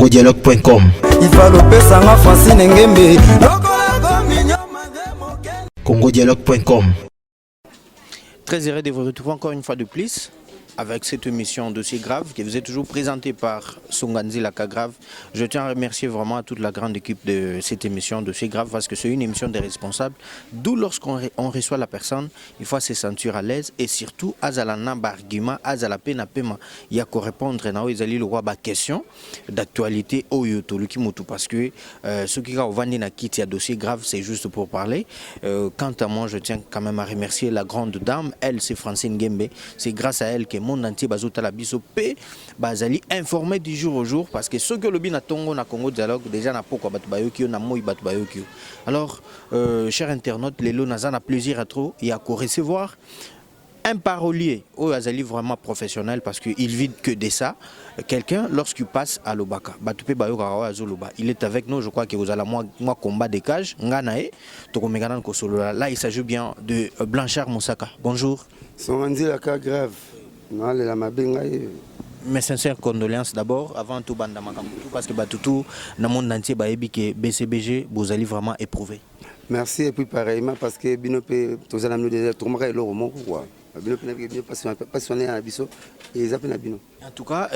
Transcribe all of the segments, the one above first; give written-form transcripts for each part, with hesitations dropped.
congodialogue.com. congodialogue.com. Très heureux de vous retrouver encore une fois de plus avec cette émission Dossier Grave qui vous est toujours présentée par Songanzi Lakagrave. Je tiens à remercier vraiment toute la grande équipe de cette émission Dossier Grave parce que c'est une émission des responsables. D'où lorsqu'on reçoit la personne, il faut se sentir à l'aise et surtout azalana argument, azala pena pema, il y a qu'à répondre na ezali le roi ba question d'actualité au yoto mutu parce que ce qui va vendre na kit ya Dossier Grave, c'est juste pour parler. Quant à moi, je tiens quand même à remercier la grande dame, elle c'est Francine Gembe, c'est grâce à elle que monde entier bazota la biso pe bazali informé du jour au jour parce que ce que le bina tongo na Congo Dialogue déjà na poko batu bayoki na moi batu bayoki. Alors chers internautes, les lonaza na plaisir à trop il y a qu'à recevoir un parolier au azali vraiment professionnel parce qu'il vit que de ça. Quelqu'un lorsqu'il passe à l'Obaka, Batupe Bayoka Azoloba, il est avec nous, je crois que vous allez moi combat des cages, Nganae, Tokomeganan Kosolola. Là il s'agit bien de Blanchard Moussaka. Bonjour. Songanzi Lakagrave. Mes sincères condoléances d'abord, avant tout parce que tout dans le monde entier, que BCBG, vous allez vraiment éprouver. Merci et puis pareillement parce que Binope, tous les amis de tout le monde, passionné à Bisso et les appels à Bino. En tout cas,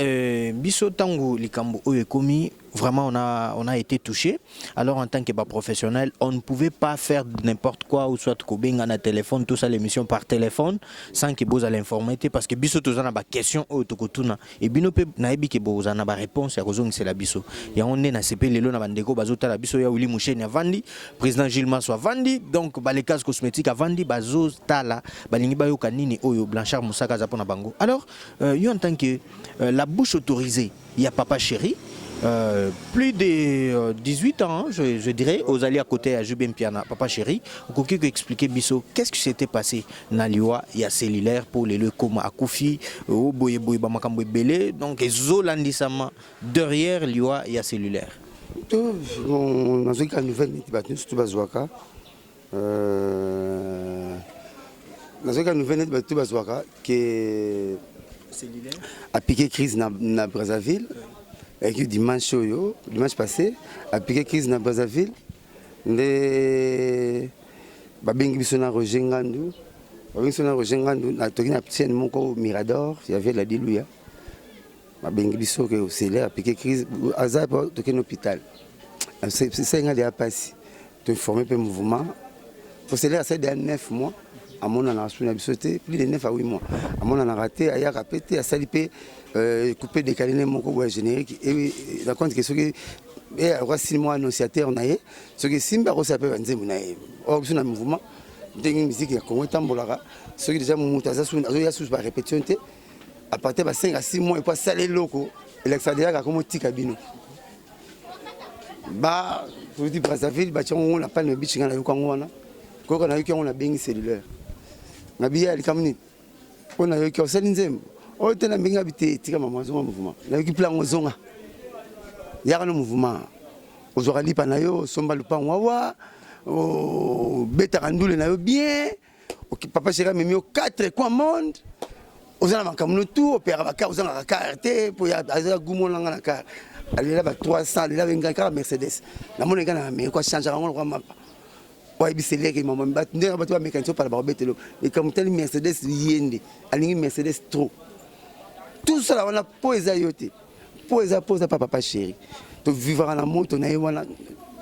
Bisso Tango Likambo Oekomi, vraiment on a été touché. Alors en tant que professionnel, on ne pouvait pas faire n'importe quoi ou soit Kobeng à téléphone, tout ça l'émission par téléphone sans que vous allez informer parce que Bisso tous en a des questions au Tokotuna et Binope naibi que vous en a des réponses à cause c'est la Bisso. Il y a on est na CP lelo na bandeko bazota la Bisso ya Willy Mouchen ya Vandi, président Gilles Maswa Vandi, donc les cases cosmétiques à Vandi bazo tala balingi bayo kanini oyo Blanchard Moussaka zapona bango. Alors yo en tant que la bouche autorisée, il y a Papa Chéri. Plus de 18 ans, je dirais, aux alliés à côté à Jubin Piana, Papa Chéri, vous pouvez expliquer Bisso, qu'est-ce qui s'était passé dans l'IOA, il y a cellulaire pour les comme à Koufi, au Boye Boye Bamakambo Belé, donc Zolandissama, derrière l'IOA, il y a cellulaire. On a une nouvelle surtout Bazouaka. Dans une nouvelle Bazouaka qui a piqué crise dans Brazzaville. Et dimanche passé, a piqué crise dans Brazzaville. Les babengi bisona rojengandu, babengi rojengandu na tokina petite mon Mirador, il y avait la diluya. Babengi biso que c'est là a piqué crise, azar tokina hôpital. C'est ça il a passé. De former un mouvement. Pour cela c'est de 9 mois. À mon an a sauté plus de 9 à 8 mois. À mon an a raté, à y a répété, à salipé, coupé décalé mon coup générique. Et la compte que ce que et à 6 mois annonciateur on a eu, ce que Simba s'appelle Vanze Munae. Or sur un mouvement, d'une musique qui a commencé tambolara, ce que déjà mon mutaza sous la sous par répétition à partir de 5 à 6 mois et pas salé locaux. Et l'extérieur a commencé cabino. Bah, pour dire Brazzaville, bah on n'a pas le biche dans la Yukangwana. Quand on a eu on a bien cellulaire. Na biya likamni ona yoki osali nzembo o tena mbinga habité tika mama zonga mouvement na yoki plan ozonga yaka no mouvement ozora lipa na yo somba lupango wawa o beta kandule na yo bien o Papa Chéri memi o 4 coins monde ozana makamno tout opéra baka ozanga carte pour ya aza gumo langa na car alela ba 300 alela benga car Mercedes na mona ngana me ko changer ngolo kwa mapa. Ouais, c'est là que maman bat. Nous avons battu mécanicien par la barbe et comme tel Mercedes yende, aligné Mercedes trop. Tout ça on a posé à yoté, posé Papa Chéri. Donc vivre en amour, on a eu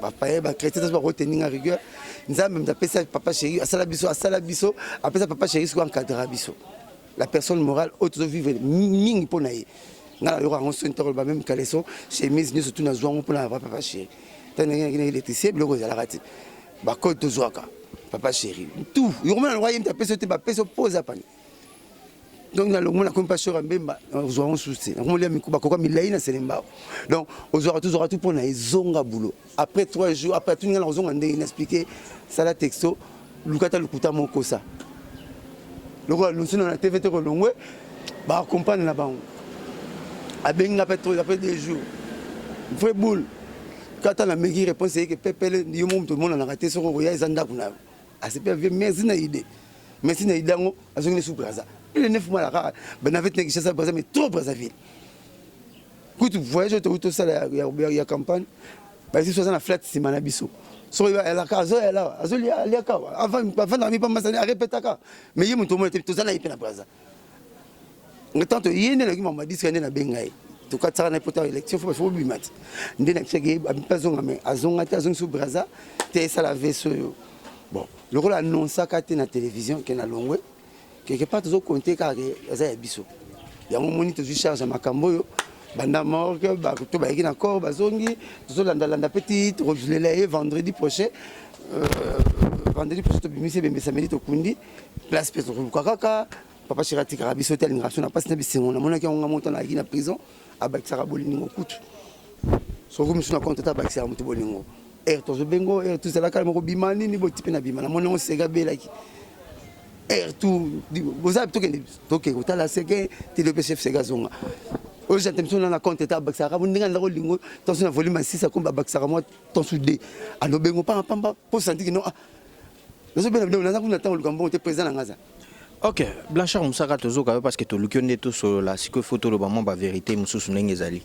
papa, bah chrétien ça va retenir en rigueur. Nous avons même appelé ça Papa Chéri, à Salabiso, après ça Papa Chéri soit encadré biso. La personne morale autre vivre ming pour naïe. N'a le rang son tort même caleçon, chemise ni surtout na zoang pour la Papa Chéri. Tant qu'il y a l'électricité, le rose à la rate. Bako Tozouaka, Papa Chéri, tout. Il y a un royaume qui a fait pose à pani. Donc, dans le monde, la compassion, nous avons souci. Nous avons mis donc, on aura tout pour nous zonga boulot. Après 3 jours, après tout, nous avons expliqué ça la texto, Lukata Lukuta Mokosa. Le roi, nous sommes dans la TV, nous accompagne là-bas. Après 2 jours, vrai boule. Quand on a mis réponse, c'est que Pépé, tout le monde a raté sur le royaume, ils ont dit c'est pas merci na idée. Merci na idée, on a sous Brazza. Les 9 mois là, ben avait négocié ça Brazza, mais trop Brazzaville. kutu voyage to sala ya campagne ba si soza na flat simana biso so la kazo la azoli ya ka avant na mi pa masani répétaka mais yi muto mo to zana ipena braza ngetanto yende na ki mama disque na bengai to ka tsara na pota élection faut bimati ndena chege abipazonga mais azonga te azonga su braza te sala veso bon le rôle annonça kate na télévision que na longwe quelque part to compter ka za ya biso ya moni to charge makambo yo banda morgue ba to ba yaki na corps bazongi to landa petite rejeler vendredi prochain to bimisi bembe samedi to kundi place peso kaka papa Chirati Karabiso tel ngration na passe na bisengo na mona ki on monta na na prison abakisaka bolingo kutu so comme suna compte ta bakisaka mutu bolingo to zo bengo to zala kalmo ko bimani ni botipe na bimana mona on sega belaki tout boza to ke utala sege te le chef sega zonga o jantem sona na compte ta bakisaka bundinga na bolingo to suna volume 6 akomba bakisaka mo ton soudé alo bengo pa po senti ki no zo bena na kuna ta lukambo te présent na ngaza. Ok, Blanchard Moussaka tozoka parce que to lukione to so la siko photo le bamon ba vérité mususu ndenge ezali.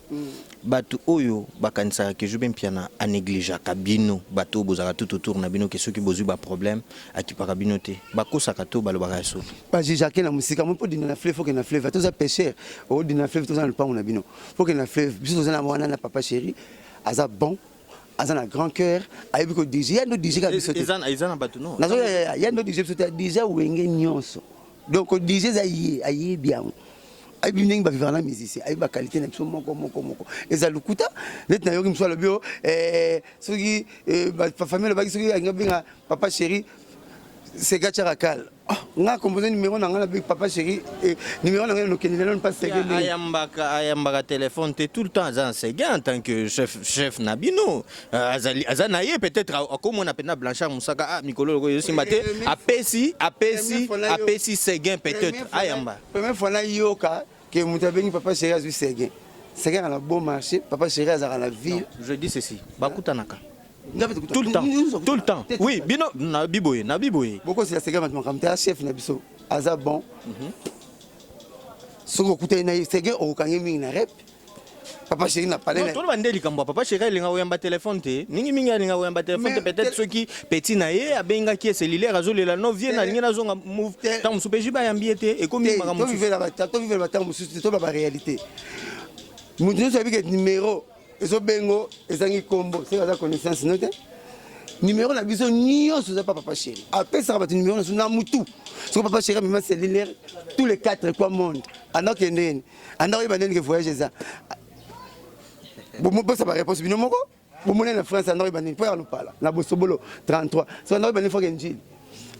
Batu oyo bakanisa ke jobe mpiana a négligea kabino bato bozaka tout autour na bino ke soki bozu ba problème akipaka bino te. Bakosaka to balobaka so. Ba jijake na musika mo po dina na fleuve faut que na fleuve to za pêcheur o dina fleuve to za na pango na bino. Faut que na fleuve biso za na mwana na papa chéri aza bon azana grand cœur ayebi ko DJ no DJ ka biso te. Ezana batu no. Nazo ya no DJ biso te déjà wenge nyonso. Donc DJ aye bien ay bi ningi ba vivre na musicien ay ba qualité na biso moko eza lukuta net na yoki mswala bio soki ba famille ba soki ngabinga papa chéri c'est Gacharakal nga composé numéro na nga papa chéri numéro na nga no kenile non pas c'est ayambaka téléphone te tout le temps azan c'est en tant que chef nabino azanaye peut-être comme on appelle Blanchard Moussaka Mikolo ko yosi maté apesi Seguin peut-être ayamba première fois na yoka que mutabengi papa chéri azu Seguin a un bon marché papa chéri a la ville. Je dis ceci bakutanaka tout le temps oui bino na biboye beaucoup c'est la Seguin maintenant comme t'es chef na biso aza bon soko kuta na Seguin o kangi mingi na rep papa chéri na parlé tout le monde dit comme papa chéri linga oyamba téléphone te ningi linga oyamba téléphone te peut-être ceux qui petit na ye abenga qui cellulaire azolela no vie na linga na zonga move tant musupeji ba yambiete et comme to vivre la temps mususu to ba réalité mutu sabi que numéro ezo bengo ezangi kombo c'est la connaissance note numéro na biso nyonso za papa chéri après ça va numéro na mutu so papa chéri même cellulaire tous les 4 quoi monde anok endeni anok ba ndenge voyage ça bon moi ça va réponse bino moko bon mon na France anok ba ndenge pour nous parler na bosobolo 33 so anok ba ndenge faut kenjili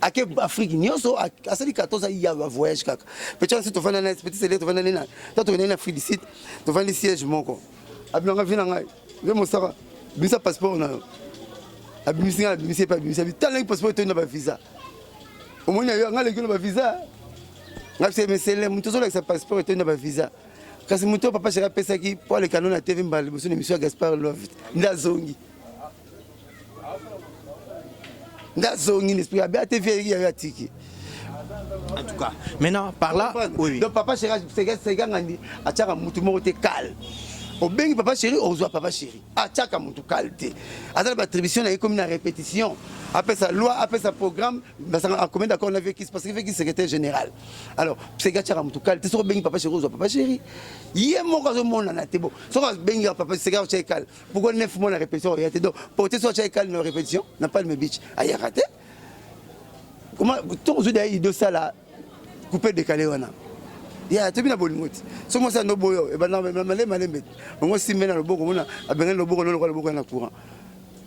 ake Afrique nyonso asali 14 ya voyage kaka peut-être si to vana na petit cellulaire to vana na to vana na Afrique du Sud to vana siège moko abinanga vina ngai le mosaka bisa passeport na abimisi pas abimisi tala passeport to na ba visa au moins yo ngale ko ba visa ngapse mesele muto zo la passeport to na ba visa kasi muto papa chéri pesa ki pour le canon na TV mbali boso émission Gaspard Love ndazongi n'esprit à TV ya tiki en tout cas maintenant par là oui donc papa chéri c'est ngandi achaka mutu moko te calme au bengi papa chéri ozoa papa chéri achaka mutu qualité azala ba attribution na comme na répétition après sa loi après sa programme en commun d'accord on avait qui parce que secrétaire général alors c'est gachaka mutu qualité so bengi papa chéri ozoa papa chéri yé moko zo mona na tebo so bengi papa c'est gachaka qualité pourquoi 9 mois na répétition il y a donc porter so qualité na répétition n'a pas le beach aya raté comment tout zo d'ailleurs de ça là couper décaler wana ya to bina bolingoti so mo sa no boyo e bana malembe ngo simena loboko mona abenga loboko loboko na courant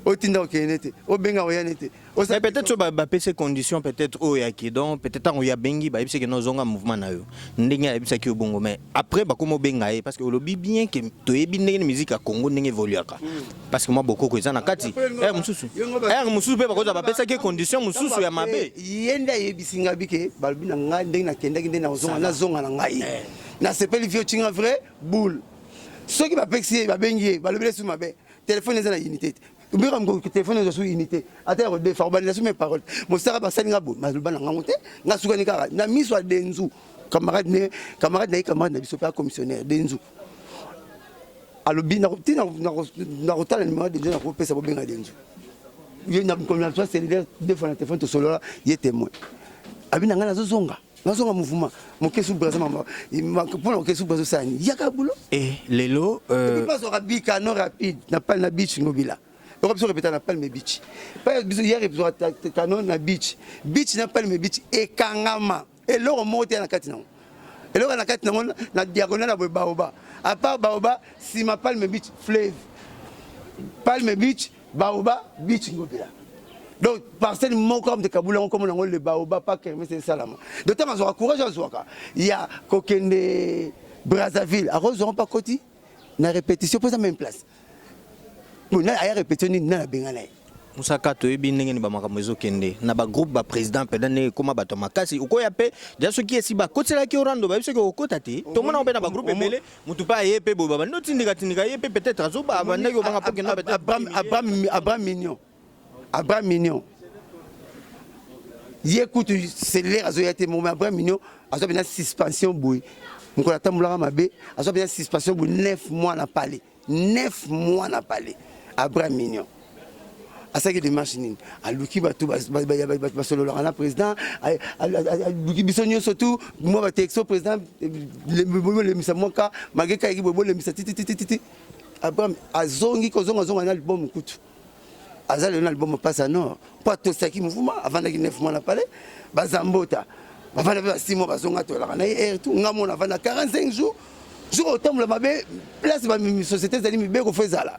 o tinda okenete o benga o yanete o ça peut-être so ba PC condition peut-être o ya ki donc peut-être on ya bengi ba ibise que no zonga mouvement na yo ndenge ya ibise ki bongo mais après ba komo benga parce que lobi bien que to yebi ndenge musique à Congo ndenge évoluaka parce que moi beaucoup ko ezana kati mususu pe ba ko ba PC ki condition mususu ya mabe yenda yebisinga bike balbina nga ndenge na kenda ndenge na zonga na ngai na sepeli vieux tinga vrai boule ceux qui ba pexi ba bengi ba lobele sous mabe téléphone ezana unité ubira ngo téléphone zo unité atero de formalisation mes paroles mo sara ba salinga bo maluba na ngamote ngasuka ni kaka na miswa denzu camarade na biso pa commissionnaire denzu alobi na rotala numéro de gens na ko pesa bobenga denzo yo na conversation cellulaire deux fois na téléphone to solo là il est témoin abina ngana zozonga mouvement mon kesu braza mama pour le kesu braza sani yaka bulo et lelo pas au rabika non rapide na pas na beach ngobila on peut répéter na pas le beach pas hier episode canon na beach na pas le beach et kangama et l'or monte na katina et l'or na katina na diagonale na baoba à part baoba si ma palme beach fleuve palme beach baoba beach ngobila. Donc, parcelle mon comme de Kaboula, comme on a le baoba, pas que c'est salama. De temps en temps, courage à Zouaka. Il y a Kokende Brazzaville, à Rose, on pas côté, na répétition, pour la même place. Bon, là, il y a répétition, il y a Bengale. Musaka to ebi ndenge ni ba makamezo kende na ba groupe ba président pedane koma bato makasi ukoya pe ja soki esi ba kotela ki orando ba biso ke okota te to mona ope na ba groupe ebele mutu pa ye pe bo ba no tindika ye pe peut-être azo ba ndenge obanga poke na Abraham Mignon. Il écoute, c'est l'air à Zoyate, mon Abraham Mignon, à ce moment suspension bouille. Mon collègue Moulara Mabé, à ce moment suspension bouille, 9 mois n'a pas allé. 9 mois n'a pas allé. Abraham Mignon. À ça que des machines. À Luki Batou, le président, à Luki Bissonio surtout, moi, je suis président, le Missamoka, Mageka, le Missatiti. Abraham, à Zongi, Kozonga, album, écoute. Azal un album passe à nord. Pas tout ça qui mouvement avant qu'il 9 mois n'a pas allé. Bazambota. Avant de 6 mois bazonga to la et tout ngamo avant 45 jours. Jour autant la mabé place ma société zali mibé ko fezala.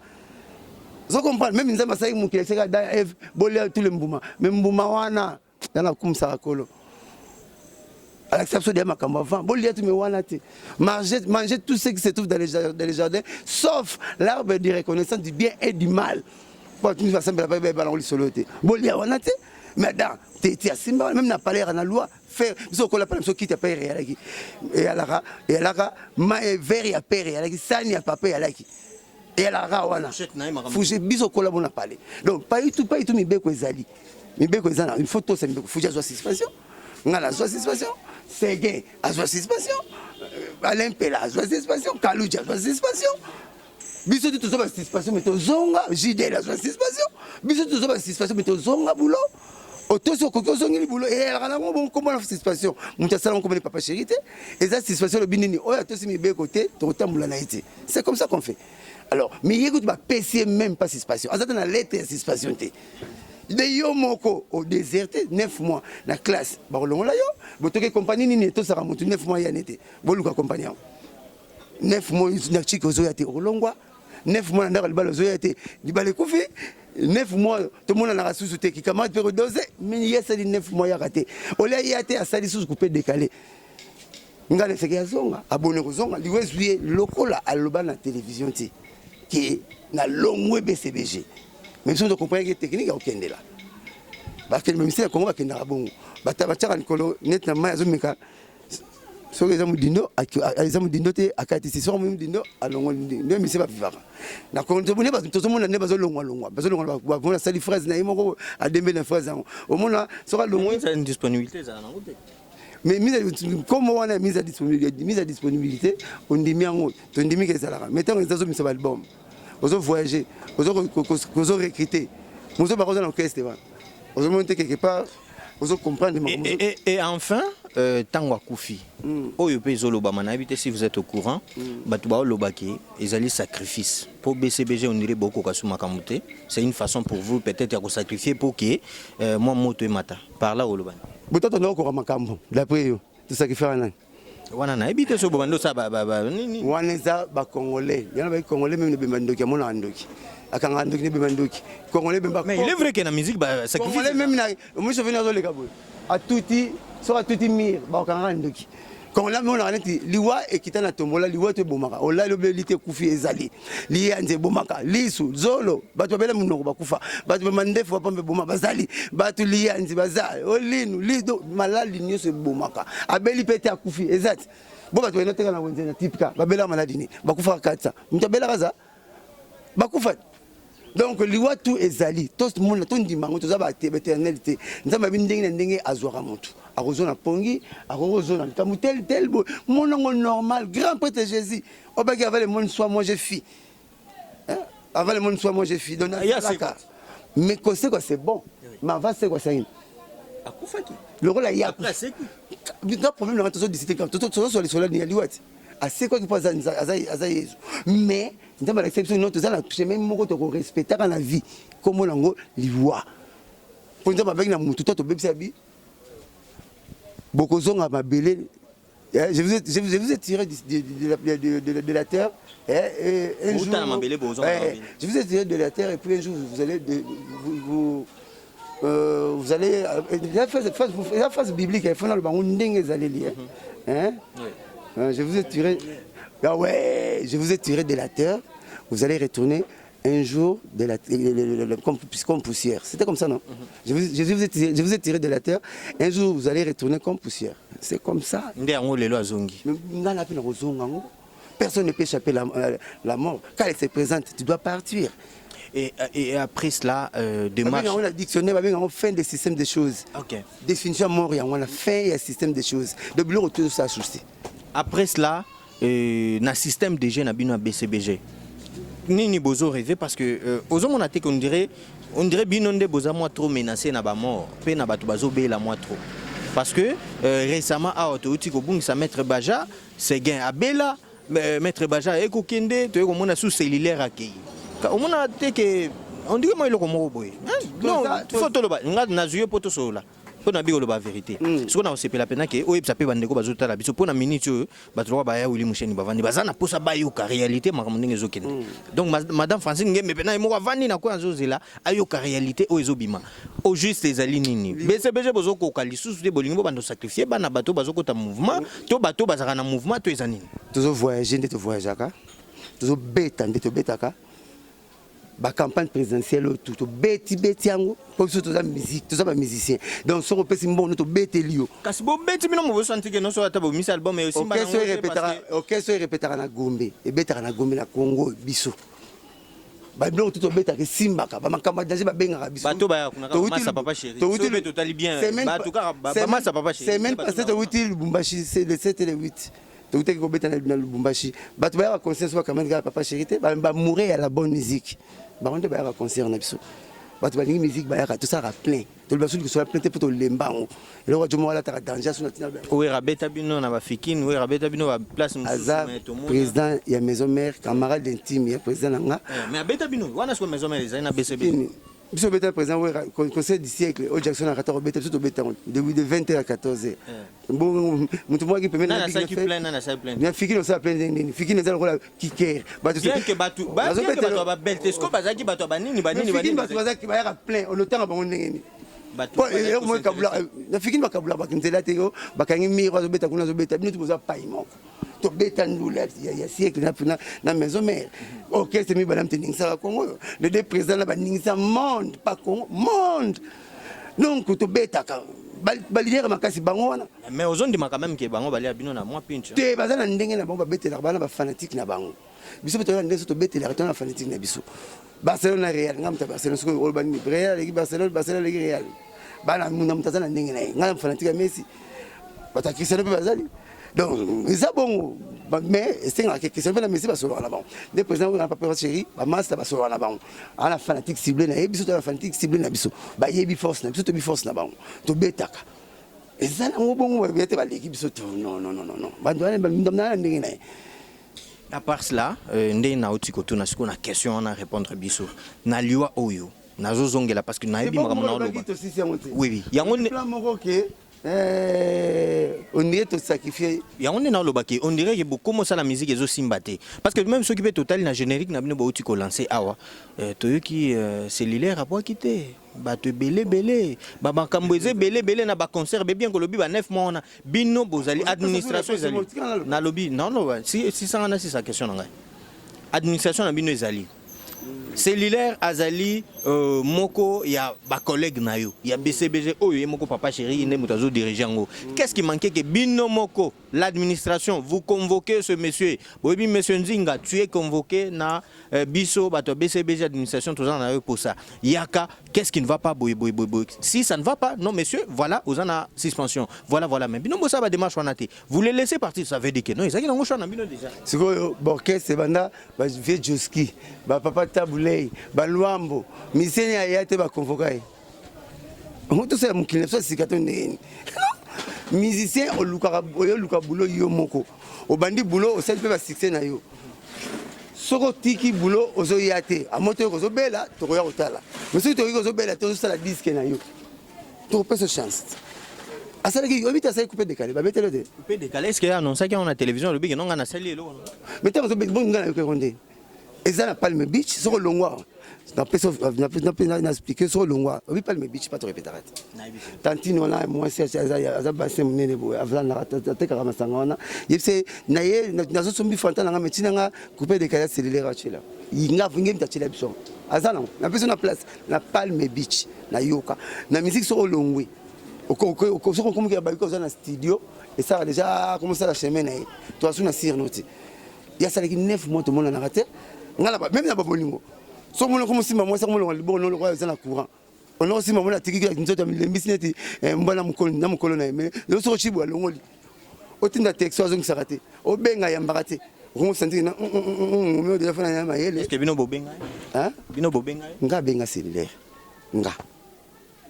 Vous comprenez même nzamba sai mu kile seka da ev bolé tout le mbuma. Même mbuma wana yana kumsa kolo. À l'exception des makambo avant bolé tout me wana te. Manger tout ce qui se trouve dans les jardins sauf l'arbre de reconnaissance du bien et du mal. Tu vas simple avec ballon soloté. Bolia wanate mais dans t'es simba même n'a pas l'air na loi faire ce qu'on appelle ce qui t'a payé réalaki et alara ma vert ya payé réalaki sani ya papa yalaki et alara wana fouché biso kola bona parler donc pas tout mi beko ezali une photo c'est mbeko fouja zo suspension ngala zo suspension Séguin a zo suspension Alain Pela zo suspension Kalouja zo suspension biso tout ça participation mais zonga JD la participation biso tout ça participation mais zonga boulot auto so ko zongi boulot et elle rana bon comment la participation muta sala comme papa charité et ça participation le binini oh to si mi be côté to tambula na été c'est comme ça qu'on fait alors mais écoute ba PC même participation azata na lettre participation té de yo moko au déserté 9 mois na classe ba longo la yo botoke compagnie ni to sara mutu 9 mois ya nete boluka compagnie 9 mois na chiko zo ya té olongwa 9 mois na balbalo zo yate di balé koufi 9 mois tout le monde na rasousu te ki camarade peut doser mais il y a 9 mois ya raté ola yate a sali sous coupé décalé ngale seke ya zonga abonné ko zonga liwe zuye lokola aloba na télévision ti qui na longwe BCBG même si on comprend que technique a okende là parce que même si Congo akenda rabongo bata nikolo net na mayazo meka so les hommes dindo les hommes dindo te akati si so même dindo alongo ndindo mais c'est pas vivant na ko to bonne tout le monde ne bazo longwa ba bona sali fraise na imoko a dembe na fraise au monde so ka longwa une disponibilité ça na ngote mais comme on a mise à disponibilité on dit miango to ndimi ke sala mettons les autres mis album aux voyager aux recruter aux ba na orchestre ba aux monter quelque part aux comprendre et enfin Tangwa Koufi oyo pe zoloba manabité si vous êtes au courant batuba lobaki ezali sacrifice pour BCBG on dirait beaucoup kasuma kamuté c'est une façon pour vous peut-être de sacrifier pour que moi moto mata par là olobani botato na ko makambo d'après yo tout ça qui fait nani wana na ebité so bobando sa ba nini wana za ba congolais yana ba congolais même ne bemandoki amona andoki akanga andoki ne bemandoki congolais bemba mais il est vrai que na musique ba sacrifice congolais même na moi je venir zo le kabo a touti so a touti mir ba akanga andoki congolais mais on a neti liwa ekita na tombola liwa to bomaka ola lobelité kufi ezali lianze bomaka lisu zolo bato bela munoko bakufa bato mandefu bapambe bomaka bazali bato lianze bazali olinu lido malali nyoso bomaka abeli pete akufi ezati bo bato bena teka na wenze na tipika babela maladi ni bakufa katsa mtabela kaza bakufa. Donc liwa tout ezali tout le monde tout ndimango to za ba éternalité nzamba bindenge ndenge azwaka mutu akozona pongi akozona kamutel tel monongo normal grand prêtre Jésus obaki avec le monde soit moi je fille avant le monde soit moi j'ai fini donné mais quoi c'est quoi c'est bon mais avant c'est quoi c'est le rôle là il y a après c'est quoi problème le rentrée décider quand tout sur les soldats ni aliwat à c'est quoi qui passe à mais dans l'exception non tout ça la même mot que respecter dans la vie comme on en liwa pour dire avec na mutu to bebisa bi bokozonga mabele. Je vous ai tiré de la terre. Un jour, je vous ai tiré de la terre et puis un jour vous allez vous allez la phase biblique il faut dans le banc ndenge allez lire. Je vous ai tiré je vous ai tiré de la terre, vous allez retourner un jour comme poussière. C'était comme ça, non? Je vous ai tiré de la terre. Un jour, vous allez retourner comme poussière. C'est comme ça. Personne ne peut échapper la mort. Quand elle se présente, tu dois partir. Et après cela, démarche... On a dictionnaire, on a fin des systèmes de choses. Définition mort, on a fin et système de choses. De bureau, tout ça souci. Après cela, le système de jeunes à BCBG. Ni bozo rêver parce que aux hommes on dirait binonde boza moi trop menacé na ba mort pe na bato bazo be la moi trop parce que récemment a autouti ko bungisa maître Baja c'est gain abela maître Baja e ko kende to ko mona sous cellulaire akei ka mona te que on dirait moi iloko moko boy non photo lo ba nga na zuyo poto sola pour na biolo ba vérité ce qu'on a aussi la peine que oye ça peut bandeko bazota la biso pour na minute batro ba ya wili musheni bavandi bazana posa ba yoka réalité makamundenge zokende donc madame Francine ngeme pena mo vandi na ko nzozela ayoka réalité o ezobima au juste les alinini BCBG bozoko kalisusu de bolingo bando sacrifier bana bato bazokota mouvement to bato bazaka na mouvement to ezanini tozo voyager ndete voyager tozo beta ndete betaka la campagne présidentielle tout beti yango pour que tout ça musique tout ça pas musicien donc son repère bon notre beti lio kasi bo beti bino mo sentir que non so atabo mis album mais aussi orchestre répétera na Gombe et betara na Gombe na Congo biso ba bino tout beta que simbaka ba makamba danger ba benga biso bato ba kuna ka massa papa chéri so be totali bien ba tout cas ba massa papa chéri c'est même pas c'est le Lubumbashi c'est le 7 et le 8 tout est que na Lubumbashi bato ba conscience wa quand même papa chéri ba mourir à la bonne musique. On a un concert na biso bato balingi musique bayaka tout ça plein to le basuli que soit plein te poto lembango et le roi moi la ta danger sur national oui rabeta bino na ba fikine oui rabeta bino ba place président il y a maison mère camarade intime il y a président nga mais abeta bino wana so maison mère na BCB biso beta président conseil du siècle au Jackson à 14 beta tout beta de 20h à 14h bon mutu moi qui peut na ça qui plein na ça plein na fikine ça plein ni fikine ça la kicker bato bien que bato ba belte sko bazaki bato banini fikine bato bazaki ba plein on le temps ba ngeni bato moi kabula na fikine ba kabula ba kinzela te yo bakangi miro zo beta kuna zo beta bino tu za paimo to beta ndula ya siècle na maison mère OK c'est mi badam tening ça Congo le deux présidents là ba ningisa monde pas Congo monde donc to beta ka balidera makasi bango wana mais ozondi maka même ke bango balia bino na moi pinche te bazana ndenge na bango ba betela bana ba fanatique na bango biso betela ndenge to betela retona fanatique na biso Barcelone Real ngamta Barcelone soko Urban Real l'équipe Barcelone l'équipe Real bana muna mtazana ndenge na ngam fanatique ya Messi bata Cristiano bazali donc ça bon mais c'est que Cristiano na Messi ba solo na bango des présidents na papa chéri ba master ba solo na bango ala fanatique ciblé na biso to la fanatique ciblé na biso ba yebi force na biso to bi force na bango to betaka et ça na mo bon ba yete ba l'équipe biso non bando na ndamna ndenge na. À part cela, ndé na otiko tuna siko na question on a répondre biso na liwa oyo na zozongela parce que na yebi makamona loba oui yango plan moko ke on dirait tout sacrifier yango na loba ke on dirait que beaucoup comment ça la musique ezo simbate parce que même ceux qui peut total na générique na bino ba otiko lancer awa to qui cellulaire a pas quitter bato belé ba makambo eze belé na ba concert bien que lobi ba 9 mois na bino bozali administration ezali na lobi non si ça na si sa question na ngai administration na bino ezali cellulaire azali moko ya ba collègue na yo ya BCBG oyo moko papa chéri ine mutazo diriger ngo qu'est-ce qui manquait que bino moko l'administration vous convoquez ce monsieur bobi monsieur Nzinga tu es convoqué na biso bato BCBG administration tous en a pour ça yaka qu'est-ce qui ne va pas boy si ça ne va pas non monsieur voilà aux en a suspension voilà mais bino bossa ba démarche wanate vous les laissez partir ça veut dire que non ils ont ngo choix na bino déjà c'est bon qu'est-ce banda ba vieux Joski ba papa tabou Soleil, Baluambo, Miseni Ayate ba convoqué. On tout ça mon client ça c'est katon ndeni. Musicien au luka boulot yo moko. Au bandi boulot au sel pe ba succès na yo. Soko tiki boulot ozo yate, a moto ko zo bela to ko ya otala. Monsieur to ko zo bela to ça la disque na yo. To pas ce chance. Asala ki obita ça couper décalé, ba betelo de. Couper décalé est-ce qu'il y a annoncé qu'il y a la télévision le big non ngana sali lo. Mais tant que bon ngana yo ko ronde. Et ça n'a pas le beach sur le longwa. N'a pas expliqué sur le longwa. Oui pas le beach pas te répéter. Tantino na moi c'est ça bassin munene bo avant na te karama sangona. Yepse na ye na zo sombi fanta na metina nga couper décalé cellulaire chela. Inga vingem ta chela biso. Azana na besoin na place na Palme Beach na yoka. Na musique sur le longwe. Au comme il y a dans studio et ça a déjà commencé la semaine là. Toi sur na sir noti. Il y a ça qui 9 mois tout le monde a raté. Même na babolingo. So mon comme si maman ça mon le bon le roi na courant. On a aussi maman la tiki qui nous a mis les business mbana mukolo na mukolo na mais le so chibu alongoli. Otinda texto azongi sarate. Obenga ya mbarate. On sentit na on téléphone na mayele. Est-ce que bino bobenga? Hein? Bino bobenga? Nga benga cellulaire. Nga.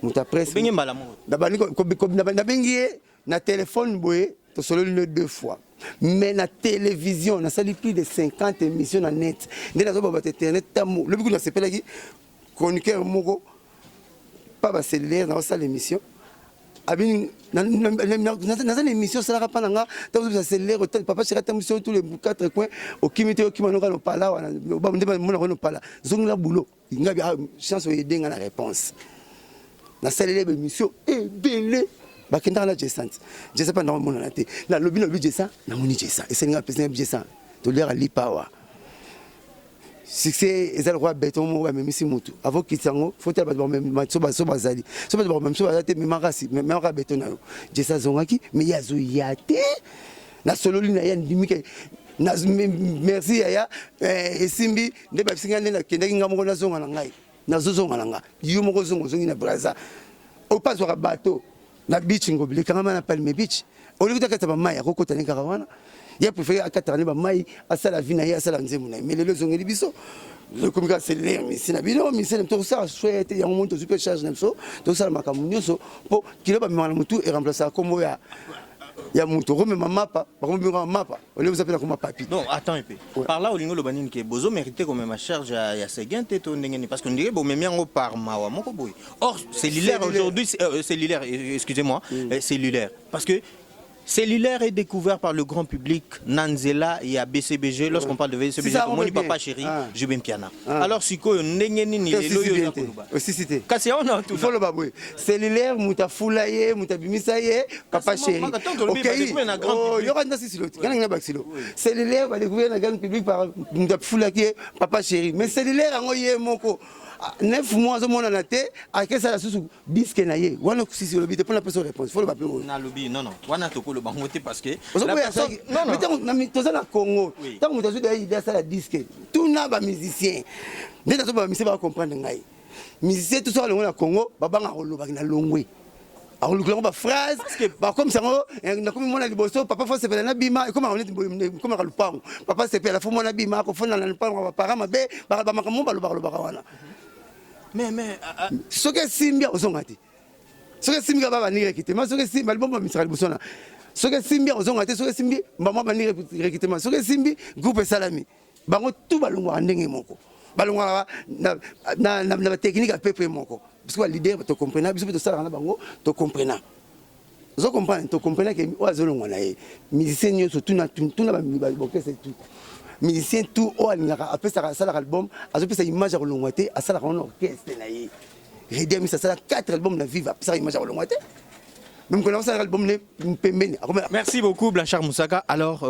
Muta presse. Benga mbala mo. Dabani ko na bengi na téléphone boye to solo le 2 fois. Mais la télévision, on a sali plus de 50 émissions en net. Dès la zone internet, le but de ce pays, chroniqueur Mogo, pas bas cellulaire dans sa l'émission. Abin, dans une émission, ça n'a pas d'anga. Dans une cellulaire, papa chéri, t'as mis sur tous les 4 coins. Au kimité, au kimano, on parle là, on parle là. Zone la boulot. Il y a une chance de aider à la réponse. Dans cellulaire, émission, et belé. Bakenda la jesante jesa pa na mona na te na lobi no jesa na moni jesa et c'est nga pesa jesa to lera lipawa succès ezal roi beton mo wa memisi mutu avant kitango faut te ba même so bazali so ba même so bazate me marasi me mara beton na jesa zongaki me yazo yate na solo lina ya ndimike na merci ya esimbi nde ba singa na kendaki ngamo na zonga na ngai na zozonga na nga yo moko zongo zongi na braza au pas sur bateau na beach ngobile kama na Palme Beach oli kutaka ba mai akokota ni karawana ya préféré akatana ba mai asala vina ya asala nzemu na mais le zongeli biso le communication c'est l'air mais c'est na bino mais c'est tout ça souhaite ya moment super charge na so tout ça makamunyo so po kilo ba mama mutu et remplacer comme ya mutu rome mapa par contre mapa on vous appelle comme papi. Non attends un peu par là olingo lo banini ke bozo mérité comme ma charge ya seguinte to ndengeni parce que on dirait bo memiango par mawa moko boy or cellulaire aujourd'hui cellulaire excusez-moi cellulaire parce que cellulaire est découvert par le grand public Nanzela et à BCBG lorsqu'on parle de BCBG comme mon papa chéri je vais piana alors siko ndengeni ni lelo yo na kuluba aussi cité kasi on a tout faut le baboué cellulaire muta fulaye muta bimisaye papa chéri OK oh yo randa si silo kana ngina baxilo cellulaire va découvrir na grand public par muta fulaye papa chéri mais cellulaire ngo ye moko 9 mois au monde en a été à quel ça la sous disque naie wana kusisi le bité pour la personne réponse faut le papier na lobby non wana toko le bangote parce que la personne non mais tant na Congo tant que tu as idée ça la disque tout na ba musicien déjà to ba musicien va comprendre ngai musicien tout ça le na Congo baba nga roloba na longwe a roloba ba phrase ba comme ça na comme mona liboso papa faut se faire na bima comme on est comme ka lupango papa se faire la faut mona bima ko fona na lupango ba parama be ba makambo ba loba wana mais ce que Simbia ozongati ce que Simbia baba ni rekitement ce que Simbia bomba misali bosona ce que Simbia ozongati ce que Simbia maman ba ni rekitement ce que Simbia groupe salami bango tout balongo ndenge moko balongo na technique à peu près moko parce que leader to comprendre biso to sala na bango to comprendre zo comprendre to comprendre que oazolongo na ye musicien nyo surtout na ba boke c'est tout musicien tout o alingaka après ça album azope sa image à longwate à ça la orchestre na ye redemi ça 4 albums na vive après ça image à longwate même quand ça album ne pembeni. Merci beaucoup Blanchard Moussaka. Alors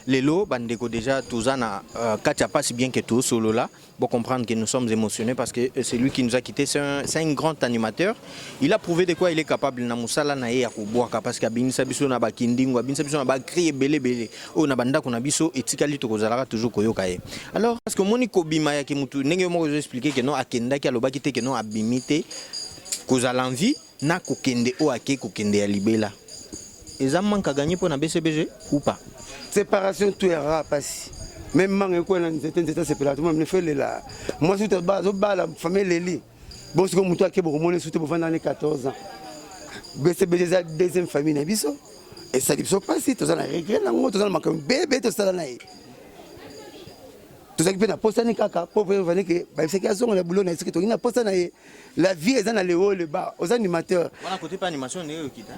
Lelo bandeko déjà Touzana Katia passe bien que tout solo là pour comprendre que nous sommes émotionnés parce que c'est lui qui nous a quitté, c'est un grand animateur. Il a prouvé de quoi il est capable na musala na ya kuboaka parce que binisa biso na bakindingo binisa biso na ba crier belé o na banda kona biso etikali to kozalaka toujours koyoka ye. Alors parce que moni kobima ya ke mutu ndenge mo expliquer que non akenda ki aloba kite que non abimité kozala envie na kokende o ake kokende ya libela. Eza manka gagner pour na BCBG ou pas? Séparation tout est rare passi. même mangue quoi dans c'était c'est pela tout le monde ne fait là moi surtout la famille Leli bon c'est comme toi qui beaucoup monde surtout pour dans 14 ans c'est déjà deuxième famille na biso et ça dit pas si tout ça na regret na ngo tout ça na bébé tout ça na tout ça qui peut na poster ni kaka pour venir que ba c'est qu'ils ont le boulot na ce que tu na poster na la vie est dans le haut le bas aux animateurs on a côté pas animation ne kita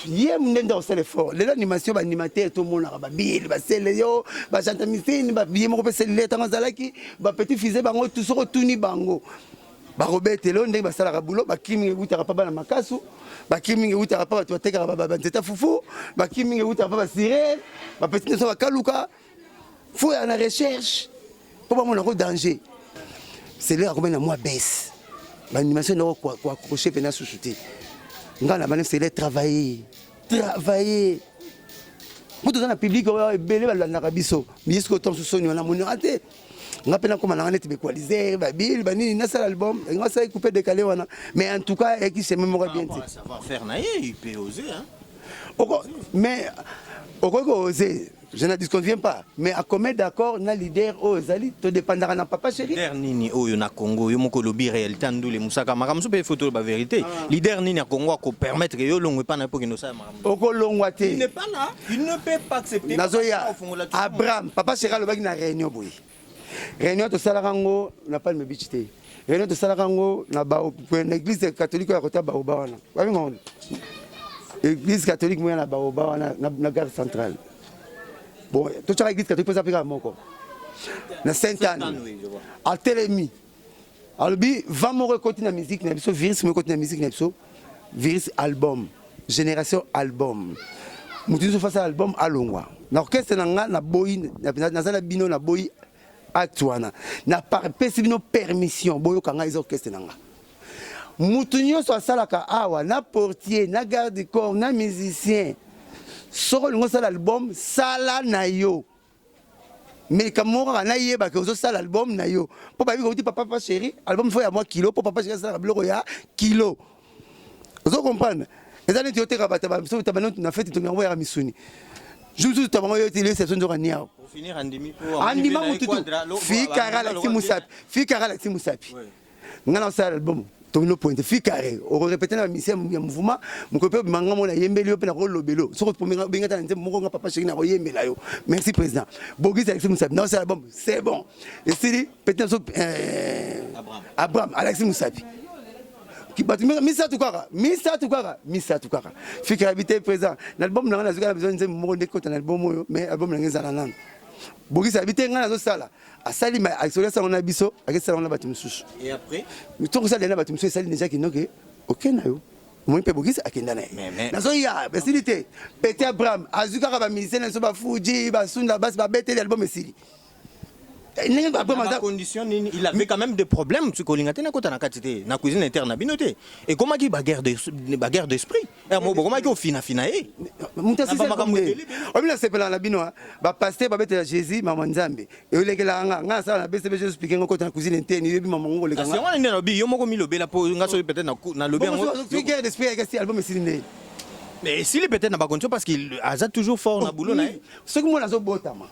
hier mnenda au l'effort les animations ba animateur tout le monde ba bil ba seleyo ba chanta misini ba biye moko pe selele tango zalaki ba petit fils bango tout soko tuni bango ba robete lo ndenge ba sala ka boulot ba kimi utaka pa na makasu ba kimi utaka pa to teka ba nzeta fufu ba kimi utaka pa ba sirène ba petit so ba kaluka faut à la recherche pour pas mon danger c'est là comme moi baisse l'animation non quoi accrocher pena sous-souté ngana manef c'est travailler pour tout dans le public belé ba na biso mais est-ce que temps sous sonyo na moni raté ngapena comme na net bequaliser ba bil ba nini na sala album nga ça couper décalé wana mais en tout cas et qui c'est même bien ça va faire naïe il peut oser hein mais oser je ne disconviens pas mais à commettre d'accord na leader ozali to dépendra na papa chéri leader nini oyo na Congo yo moko lobi réalité ndule musaka makamso pe photo ba vérité leader nini na Congo ko permettre yo longwe pas na pour que nous ça makamso oko longwa te il n'est pas là il ne peut pas accepter nazoya Abraham papa chéri lobaki na réunion boy réunion to sala rango na pas me bichité réunion to sala rango na ba l'église catholique ya kota ba wana ba ngon église catholique moya na ba wana na gare centrale. Bon, tout ça l'église catholique peut s'appliquer à mon corps. Na Sainte-Anne. À Télémi. Alors bi va me côté la musique na biso virus me côté la musique na biso virus album génération album. Mutu face à album alongwa. Na orchestre na boy na sala bino na boy actuana. Na par pesibino permission boyo kanga les orchestre nanga. Mutu nyonso asalaka awa na portier na garde corps na musicien. Soko lingo sala album sala na yo mais kamora na yeba que zo sala album na yo po ba bi papa chéri album faut ya moi kilo po papa chéri sala bloko ya kilo vous comprenez et ça ne te rabata ba so tabanon na fête to ngamo ya misuni juste tabango yo télé c'est son nia pour finir en demi pour fi kara la musapi ngana sala album Tomino point fi carré on répéter la mission mouvement mon copain manga mona yembeli yo pe na ko lobelo soko pomenga benga ta nze moko nga papa chéri na ko yembela yo merci président Bogis Alexis Moussapi non c'est l'album c'est bon et c'est peut-être Abraham Alexis Moussapi qui bat misa tukara fi carré président l'album na nga na besoin nze moko ndeko ta album mais album na ngeza na nanga Bogis habité nga nazo sala asali ma isolé ça on a biso akesala on a batu mususu et après tout ça na batu mususu sali déjà ki noke OK na yo moi pe Bogis akenda na nazo ya facilité Petit Abraham azuka ba musicien na so ba Fuji ba Sunda bas ba beteli album esili il avait quand même des problèmes sur Kolingate na kota na katité na cuisine interne na binoté et comment qui bagarre d'esprit et moi comment qui au fina e mutasi on bien c'est la bino ba pasteur ba betela Jésus maman Nzambe et o lekela nga ça na BCB Jésus expliquer kota na cuisine interne yebi maman ngo lekanga c'est on na bi yo moko mi lobela po nga so peut-être na lobi ngo guerre d'esprit avec cet album esili né mais s'il est peut-être na ba condition parce qu'il a toujours fort na boulot na ce que moi na zo botama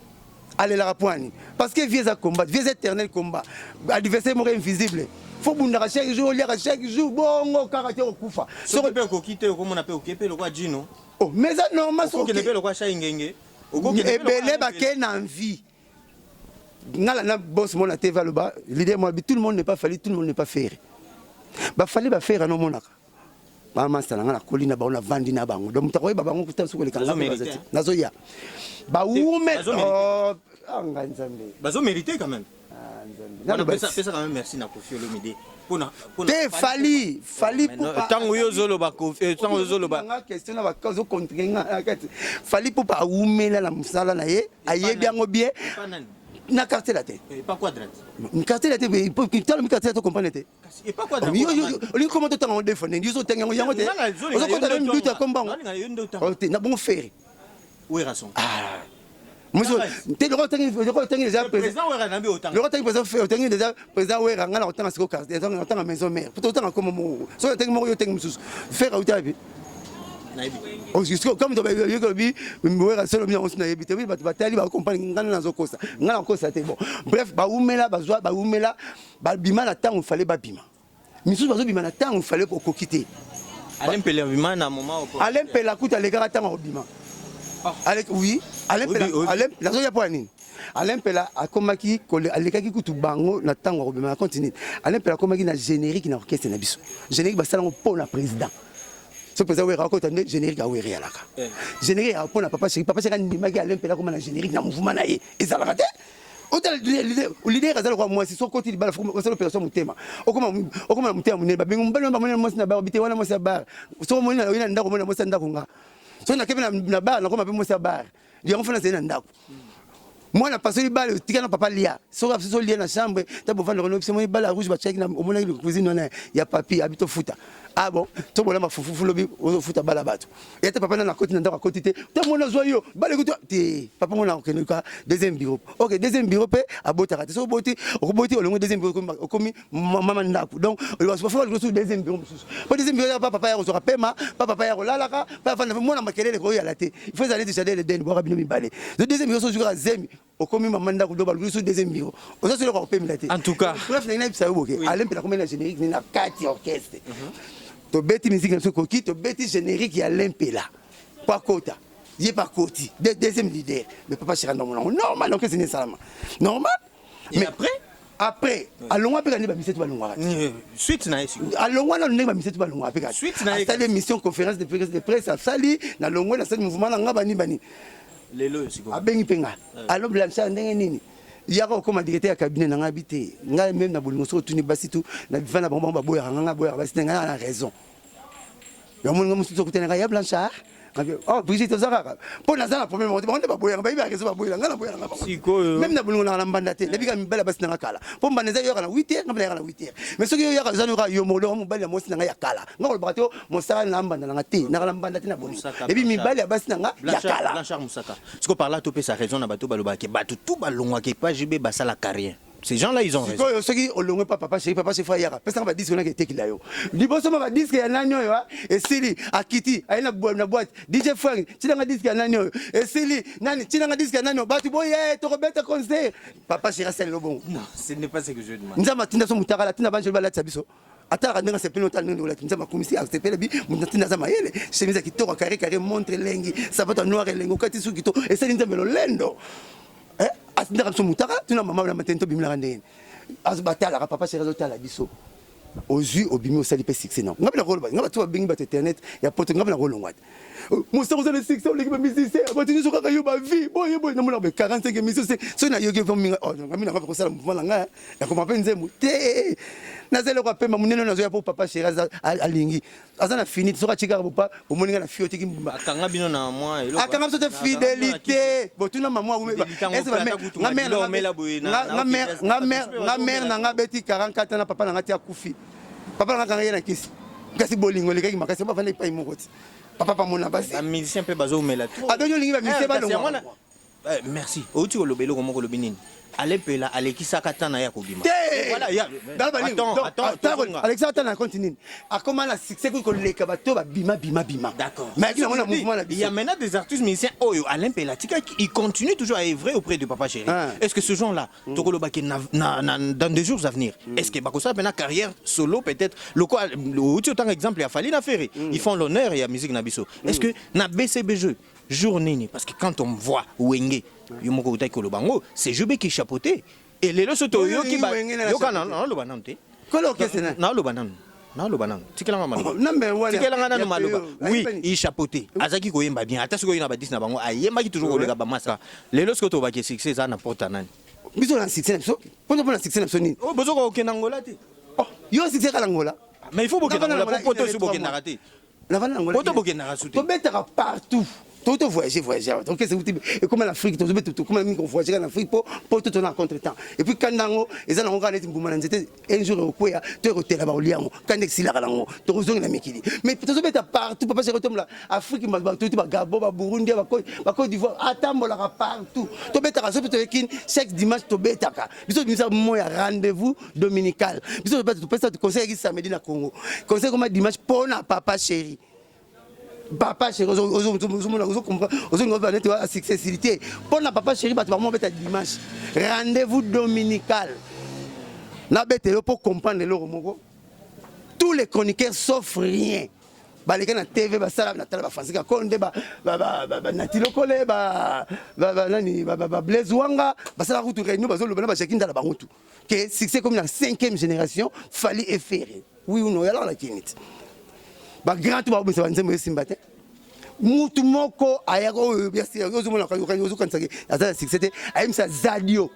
allez la poigne parce que vieux à combat vieux éternel combat adversaire mort invisible faut bundaka chaque jour lire chaque jour bongo caractère au kufa so peut ko quitter comme on appelle au kepe le quoi Gino oh mais ça normal so que ne peut le quoi chaingenge et belé ba ken envie ngala na boss mon la TV le bas l'idée moi tout le monde n'est pas fallu tout le monde n'est pas faire ba fallait ba faire non monaka ba masala ngala kolina ba on a vendu na bango donc takoy ba bango kuta suko le kanga nazo ya ba oume bazo mérité quand même ça quand même merci na Koffi Olomide te fali pour tango yo zolo ba Koffi tango yo zolo ba question na ba cause contre nga fali pour pas oumela la musala na ye aye biango bien na quartier la tête pas quadrate une quartier la tête il faut que tu le quartier to comprendre tête et pas quadrate yo comment to tango défendre ils sont tango yango te on compte dans une but comme bango na bon faire oui raison monsieur te le rotangi déjà président ouais na bi autant le rotangi président déjà président ouais ngana autant à ce quartier autant à maison mère pour autant comme mo so tangi mo yo tangi mususu faire autant bi comme tu as dit, je seul bien on s'est évité, oui, tu vas t'aller, va comprendre, ngana zokosa, ngana kosa te bon. Bref, ba umela, ba umela, ba bima na temps il fallait ba bima. Misu ba bima na temps il fallait ko quitter. Alain Pela bima na moment. Alain Pela kuta les gars temps bima. Oui, Alain Pela, Alain, la zone ya pour nini? Alain Pela a komaki alekaki kutu bango na temps bima continue. Alain Pela komaki na générique na orchestre na biso. Générique ba sala pour la président. Ce que vous avez générique à Ouéry à la générique à papa chéri ni Alain Pela comme un générique dans mouvement naïe et ça l'a raté. Autant l'idée à la moi si son côté la l'opération mutema au comme mutema muneba bingu mbalo mbalo moi na ba bité wana moi sa bar so moi na ndako moi sa ndako nga so na kebe na bar na comme moi sa bar dia on fait na ndako moi na passé le bal tika na papa lia so lia na chambre ta bo vendre c'est moi bal rouge ba check na au mona cuisine non ya papi habito futa ah bon to bola ma fufu lobi o futa bala bato et ta papa na côté na côté te ta mona zoyo bal écoute te papa mona ko ka deuxième bureau OK deuxième bureau pe abota so boti o boti o longo deuxième bureau comme maman ndako donc o va faire le deuxième bureau po deuxième bureau papa ya ko pema papa ya ko lalaka papa na mona makelele ko ya la te il faut aller déjà les den boire bino mi balé le deuxième bureau so jura zemi au commis maman ndako do balu so deuxième bureau o ça c'est le ko pema la te en tout cas bref na ina ça OK Alain Pela comme la générique ni na 4 orchestre to beti musique na sokoki to beti générique ya Alain Pela pas quota yé pas côté deuxième leader mais papa Chira normal donc c'est ça normal mais après allons après gagner ba mission to balongwa suite na yesu allons na ndenge ba mission to balongwa après suite na ça l'émission conférence de presse à sali na longwa na cette mouvement nga bani lelo siko abengi penga allo Blanchard ndenge nini yako comme directeur ya cabinet na ngabité nga même na bolingo so tuni basi tu na vivana bango ba boya nga boya basi nga na raison ya mon ngomu so kutena ya Blanchard oh Brigitte Ozaraka pour na za problème on ba boya ba iba raison ba boya nga na boya nga siko même na bolingo na mbanda te lebika mbala basi na kala pour mbaneza yo kana 8h ngabla kana 8h mais so yo ya zanu ka yo molo mo bali mo sina ya kala nga ko bato mo sala na mbanda na te na mbanda te na bolingo et puis mi bali basi na ya kala Blanchard Moussaka siko par là topé sa raison na bato baloba ke bato tout balongwa ke pas jibe basala carrière. Ces gens-là, ils ont raison. Ceux qui ont le papa chéri, papa chez frère, parce qu'on va dire qu'on a été qu'il a eu. Liboso va dire qu'il y a un agneau, et Sili, à Kitty, à une boîte, DJ Frank, tu n'as pas dit qu'il y a un agneau, et Sili, tu n'as pas dit qu'il y a un agneau, bah tu bois, tu rebelles ta conseil. Papa chéri, c'est le bon. Non, ce n'est pas ce que je demande. Nous avons tinda son moutara, la tinda banjo balat sabiso. Atara nga c'est pelotal nous la tinda ma commissaire, c'est pelebi, mon tinda za mayele, chemise qui toro carré montre lengi, sabato noir et lengo kati su kito, et c'est l'intemelo lendo. Asindaka so mutaka tuna mama na matento bimila ndene azbatala ka papa chéri zotala biso ozu obimi osali pe succès non ngabela ko ngaba to bingi ba internet ya poto ngabela ko longwa musa ko sala succès oleki ba musicien batini so kaka yo ba vie boye na mona be 45 émissions so na yoki ko minga oh ngamina ngaba ko sala mouvement nga ya ko mapenze muté na zelo ko pema muneno na zo ya papa chéri alingi azana fini so ka chika papa omoninga na fioti ki akanga bino na moi elo akanga so de fidélité botuna maman est-ce nga mère na nga beti 44 na papa na nga tia kufi papa na nga na kisi kasi bolingo lekaki makasi ba vanda ipai moko papa pa mona basi un musicien pe bazo mela tout adonyo lingi ba musicien ba longo merci outi ko lobelo ko moko lobinini Alain Pela alekisaka tana ya kobima voilà attends Alexandre na continue a comment la succès ko leka bato ba bima d'accord mais il y a maintenant des artistes musiciens oyo Alain Pela tika il continue toujours à œuvrer auprès de Papa Chéri. Est-ce que ce genre là tokolo baki dans des jours à venir est-ce que bakosa pena carrière solo peut-être local outi autant exemple ya Falina Ferré ils font l'honneur et la musique na biso est-ce que na BCBG journée parce que quand on voit Wenge yomoko utai ko lobango c'est Jobé qui chapeauté et les loso to yo ki ba yo kana na lo banante kolo kesena na lo banane na lo banane tikela mama number 1 tikela ngana no maloba oui il chapeauté azaki ko yemba bien ata siko yina ba 10 na bango ayemba ki toujours ko lega ba masa les loso to ba ki succès za na porta nani biso na succès na so poto na succès na so nini oh bozo ko kena ngola te oh yo succès kala ngola mais il faut bokena ngola pour poto su bokena raté la vana ngola poto bokena rasuté to betaka partout tout voyager donc c'est et comme l'Afrique tout comme on voyager en Afrique pour tout en contre-temps et puis quand nango ils ont encore mbuma nzete un jour au quoi tu es là-bas au liamo quand exila kalango tu rejoins la mekili mais tout beta partout papa c'est retombe là Afrique tout ba Gabon ba Burundi ba Côte d'Ivoire atambola partout to beta raso to ekin chaque dimanche to beta ka biso bimisa moya rendez-vous dominical biso beta to pesa conseil qui samedi na Congo conseil comme dimanche pour na Papa Chéri Papa chéri, accessibilité. Pour papa chéri, dimanche. Rendez-vous dominical. Pour comprendre le mot. Tous les chroniqueurs sauf rien. Baleka na TV ba sala na tala ba Francisca Konde ba Natilo Kole ba Blaise Wanga ba sala kutu réunion ba zolo ba chekinda la bangotu. Que succès comme la 5e génération fallait faire. Oui ou non alors la kinit. Ba grand ba bo se nzembo simbate. Mutu moko ayako bien sûr ozo mona ozo kansaki azala succès ayimsa Zadio.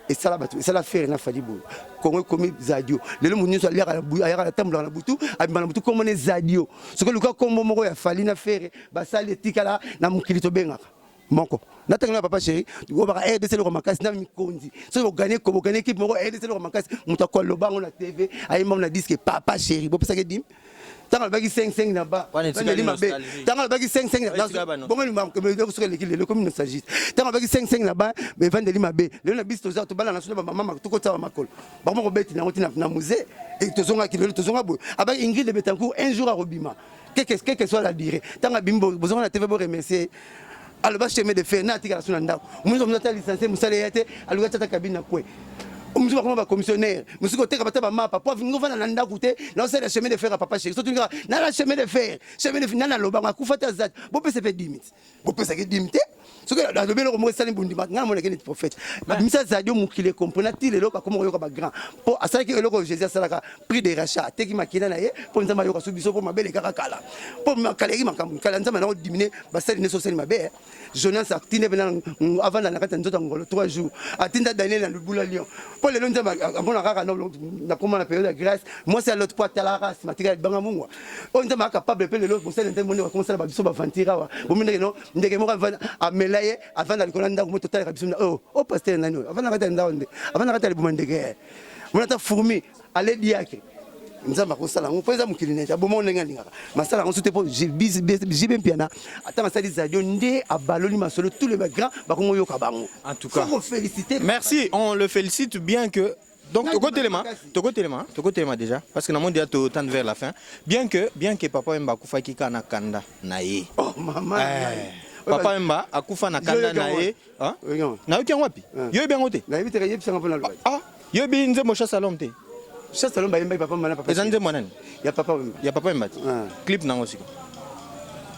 Et ça la faire na fali bo Congo comme Zadio lelo munyo so aliaka la tambla na butu abimana butu comme ne Zadio ce que le cas comme moko ya fali na faire ba sali tikala na mukili to bengaka moko natanga papa chéri go ba RDC le makasi na mikonzi so go gagner équipe moko RDC le makasi mutakwa lobango na TV ayimba na disque papa chéri bo pesa ke dim tanga baki 5 na ba tanga baki 5 na bongo ni sur l'équipe comme nostalgiste tanga baki 5 na ba be vandeli mabe le na bisto za to bala na solo ba mama to kota makolo ba mo beti na musée et to zonga ki le to zonga bo aba Ingrid de Betancourt un jour à Robima que soit la durée tanga bimbo bozonga na TV bo remercier alba chemin de fer na tika la sona ndako muzo muzata licencié musale yate aluga tata cabine na kwe Monsieur va commissionnaire, monsieur côté ka bataba mapa pour venir vana na ndaku te na c'est le chemin de fer à papa chéri. Surtout na la chemin de fer na loba ku fata zat. Bo pe se fait 10 minutes. Bo pe se ke dimite. Ce que la lobe le mo sali bundi mat ngana mo nekeni prophète. Misa Zadio mukile comprendre ti le loka comme yoka ba grand. Pour asala ke loko Jésus asala prix de rachat. Te ki makina na ye pour nzamba yoka subiso pour mabele kaka kala. Pour makale ki makambu kala nzamba na diminuer ba sali ne social mabe. Jonas actine venant avant la nakata nzota ngolo 3 jours. Atinda Daniel na lubula lion. Pour le long bon raka na comment la période de grâce moi c'est l'autre poids la race matériel banga mungwa on est capable de le conseil intermonde va commencer ba biso ba vantira wa bo mine no ndeke mo va amelaye avant d'aller kolanda ko total biso oh pasteur nani avant na kata ndawonde avant na kata le bomandeke on ta fourmi aller diake nzamba ko sala ngo pesa mukiline ja bomo nenga ninga masala ngo soute po jibe piana ata masali Zadio nde abaloni masolo tous les grands ba ko yoka bango en tout cas féliciter merci on le félicite bien que donc Toko Telema déjà parce que na monde to tendre vers la fin bien que papa Mba kufa kika na kanda na ye oh maman papa Mba akufa na kanda na ye hein na yoki wapi yo bien ngote na yibite yebisa ngapona lo ah yo bi nze mo cha salon te cha salon ba yemba papa mana papa ezanze mwanani ya papa Mba clip nango siko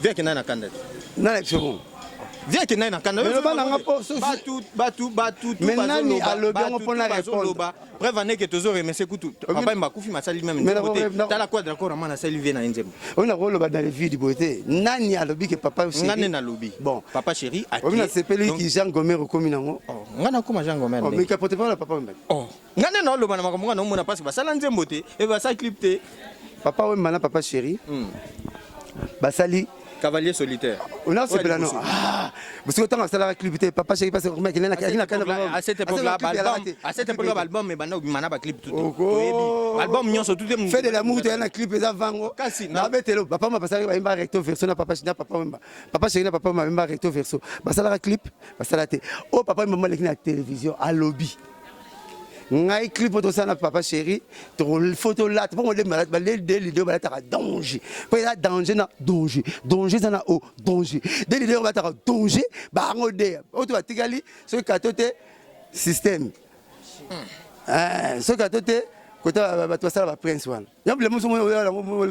via kina na kanda na second via kina na kanda batu maintenant ni alobi ngo pona répondre bref année que tozo remercier kutu papa Mba kufi masali même tala quoi d'accord amana sali vient na nzembo on a rolo ba dans les vies du beauté nani alobi que papa chéri ngane na lobi bon papa chéri a on a sepeli ki Jean Gomer komi nango ngana kuma Jean Gomer mais capote pas la papa Mba ngane na loba na makambo ngana mona parce que basala nzembo te et ba sa clip te papa Wemba na papa chéri basali cavalier solitaire on a sepela non parce que tant ça la clip te papa chéri parce que mec il a à cette époque là album mais bana mana ba clip tout album nyonso tout fait de l'amour tu na clip za vango na betelo papa ma basali ba recto verso na papa Wemba papa chéri na papa Wemba recto verso basala la clip basala te oh papa Wemba le na télévision à lobby ngai clip photo ça na papa chéri to photo là pour les malades ba les leaders ba ta danger pour la danger na danger ça na oh danger des leaders ba ta danger ba ngode o to tigali ce katote système ce katote kota ba to ça ba prince one yam le muso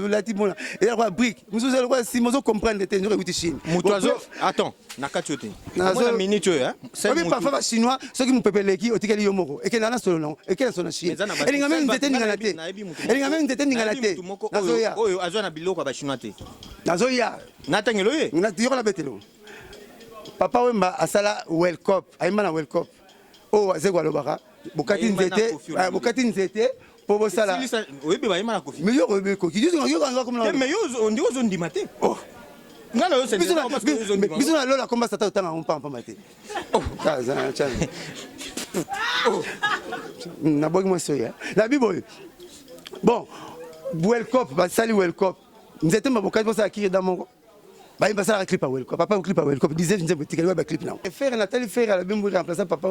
la tibona et la brique muso le quoi si muso comprendre te njore wuti chine mutoazo attends nakatiote na minute hein c'est parfois ba chinois ceux qui mu pepeleki otikeli yomoko et que na solo non et que sona chine et linga même nzete ningana te et linga même nzete ningana te nazoya oyo azwa na biloko ba chinois te nazoya natangelo ye na tiro la betelo papa Wemba asala world cup ayima na world cup oh azekwa lobaka bokati nzete pour vous ça là oui mais il m'a confié mais yo ko ki dizo ngako comme là mais yo on dit aux on dit maté oh ngana yo c'est parce que yo on dit biso na lola combat tata tanga on pas maté oh kaza chan oh na bogi mo soya la biboy bon World Cup ba sali World Cup nzete mabokati pour ça qui dans mon ba il passera clip à World Cup papa clip à World Cup disait nzete petit ba clip là faire Nathalie faire la bimbo remplacer papa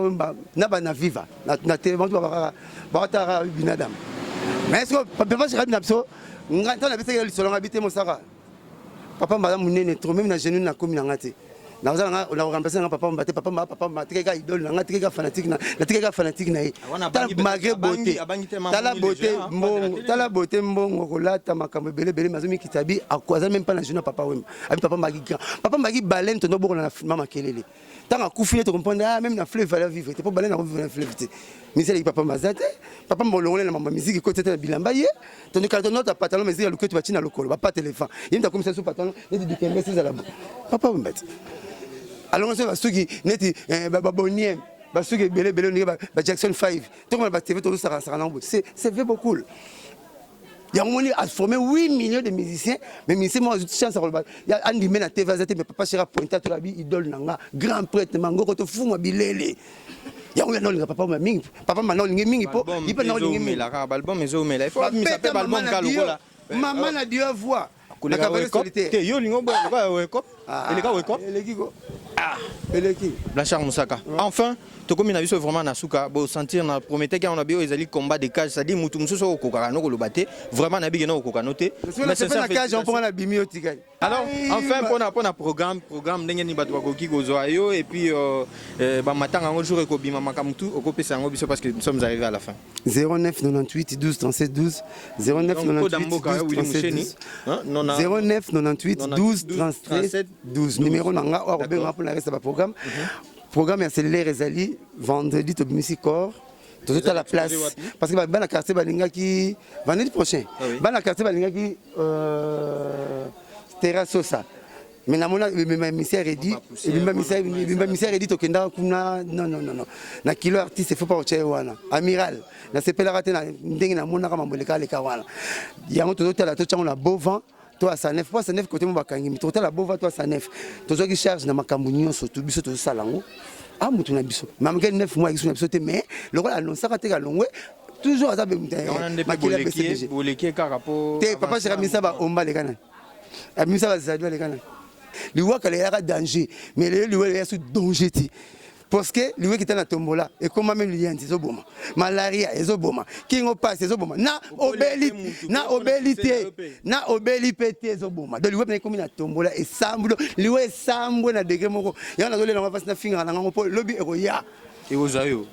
na ba na viva na télé ba ta binadam mais est-ce que papa chéri na biso ngata na bise le solo ngabite mosaka papa mba munene trop même na genou na komi na ngate na remplacer na papa mba te papa mba te ka idole na ngate ka fanatique na ka fanatique na malgré beauté tala beauté mbongo kolata makambo belebele mazomi kitabi akwaza même pas na genou papa wemba abi papa mba grand papa mba baleine to ndoboko na mama kelele tanga kufile to comprendre même na fleuve va vivre te pas baleine na vivre na fleuve te miseli papa mazate papa mbolongole na mama musique côté na bilamba ye to ne carton notre pantalon musique le côté batina lokolo ba pas téléphone yenda comme ça sous pantalon et du kembe c'est la papa wemba alors on se va sugi neti baboniem ba sugi belé ni ba Jackson 5 to ba TV to ça c'est vrai beaucoup. Il y a a formé 8 millions de musiciens, mais musiciens moi j'ai chance il y a Andy Mena TV mais papa Chira Pointa to la bi idole nanga grand prêtre mango ko to fu ma bilele. Il y a un papa mingi papa maintenant mingi po il peut non mingi la album mais il faut mi s'appelle album Kalokola. Maman a Dieu voix. La cavale solitaire. Yo lingo boy wake up. Il est quoi wake up? Blanchard Moussaka. Enfin, to comme inabiso vraiment na suka bo sentir na promettait qu'on a bio ezali combat de cage, c'est-à-dire mutu mususo okokaka no kolobate, vraiment na bigena okokanote. Mais c'est pas la cage on prend la bimio tikai. Alors, enfin pour un programme ndenge ni bato bakoki kozwa yo et puis ba matanga ngo jour ko bima makamutu okopesa ngo biso parce que nous sommes arrivés à la fin. 09 98 12 37 12 09 98 09 98 12 37 12 numéro nanga or ben pour la reste ba programme. Programme accéléré Rezali vendredi to Misicor tout à la place parce que bana quartier balinga qui vendredi prochain bana quartier balinga qui terrasse ça mais na mona misère dit misère dit to kenda kuna non na kilo artiste il faut pas oche wana amiral na sepela raté na ndenge na mona kama mboleka le kawana yango to la to chango na beau vent toi ça neuf pas ça neuf côté mon bakangi mais total la bova toi ça neuf to zo ki charge na makambo nyonso to biso to salango ah mutu na biso mam ke 9 mois ki na biso te mais le rôle annoncer ka te ka longwe toujours à ça be makila boleki ka rapport te papa sera misa ba omba le kana amisa ba zadwa le kana liwa ka le ya danger mais le liwa ya sous danger ti parce que lui qui était na tombola et comment même lien c'est oboma malaria est oboma kingo passe c'est oboma na obélité oboma de lui na comme na tombola et sambulo lui sambo na degré moko ya na zole na face na finga na ngo po lobby eroya et ozayo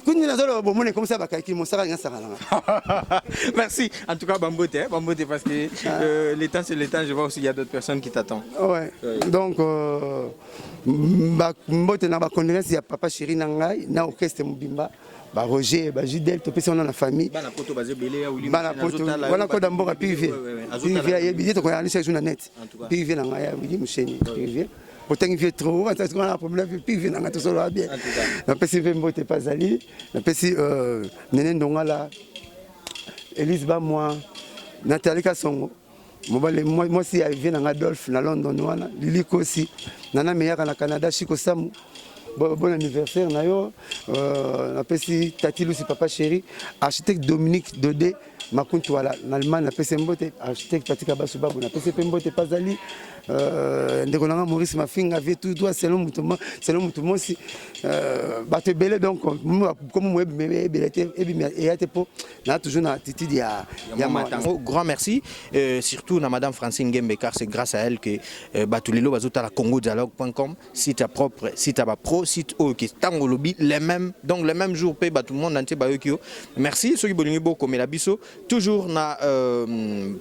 Kuni na zolo bomone comme ça bakaki mo saka ngasa kala. Merci en tout cas Bambote parce que le temps c'est le temps, je vois aussi il y a d'autres personnes qui t'attendent. Ouais. Donc Bambote na ba condoléances ya papa chéri na ngai na orchestre Mubimba ba Roger ba Jidel to pesa na famille. Bana poto bazé belé ou bana poto wana ko damboka privé. Privé ya bidito ko ya nisha na net. Privé na ngai ya bidi musheni privé. Autant qu'il trop, parce qu'on a un problème, puis il vient tout seul bien. La PC Vembote Pazali, la PC Nene Ndongala, Elise Bamwa, Nathalie Kassongo. Moi aussi, je viens dans Adolphe, dans London, Lili Kossi, Nana Meyer dans Canada, Chico Samu. Bon anniversaire, la PC Tati Lucy Papa Chéri, architecte Dominique Dodé, Makuntouala, en Allemagne, la PC Mbote, architecte Patika Basouba, la PC Mbote Pazali. Ndekonanga Maurice Mafinga avait tout droit selon Moutouma aussi batte belé donc comme moi belé et a pour là toujours na attitude ya grand merci surtout na madame Francine Gembe car c'est grâce à elle que batulelo bazota la congodialogue.com site à propre site à pro site au qui tango lobby les mêmes donc le même jour paye ba tout le monde entier ba yokio merci ceux qui bolingi boko mais la biso toujours na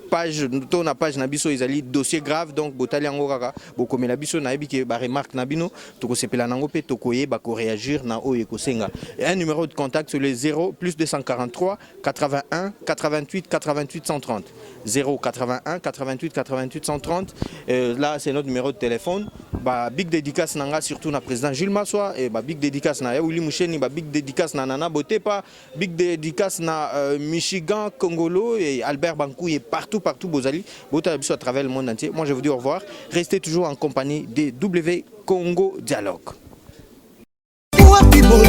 page na biso izali dossier grave donc Taliango kaka bokomé la biso na ebiki ba remarque na bino toko sepela nango pe tokoye ba ko réagir na o ekosenga un numéro de contact sur le 0 plus 243 81 88 88 130 0 81 88 88 130 là c'est notre numéro de téléphone ba big dédicace nanga surtout na président Jules Massoa et ba big dédicace na Willy Moucheni ba big dédicace na Nana Botepa big dédicace na Michigan Congolo et Albert Bankou et partout bozali bota biso à travers le monde entier. Moi je vous dis au revoir. Restez toujours en compagnie des W Congo Dialogue. Congo Dialogue.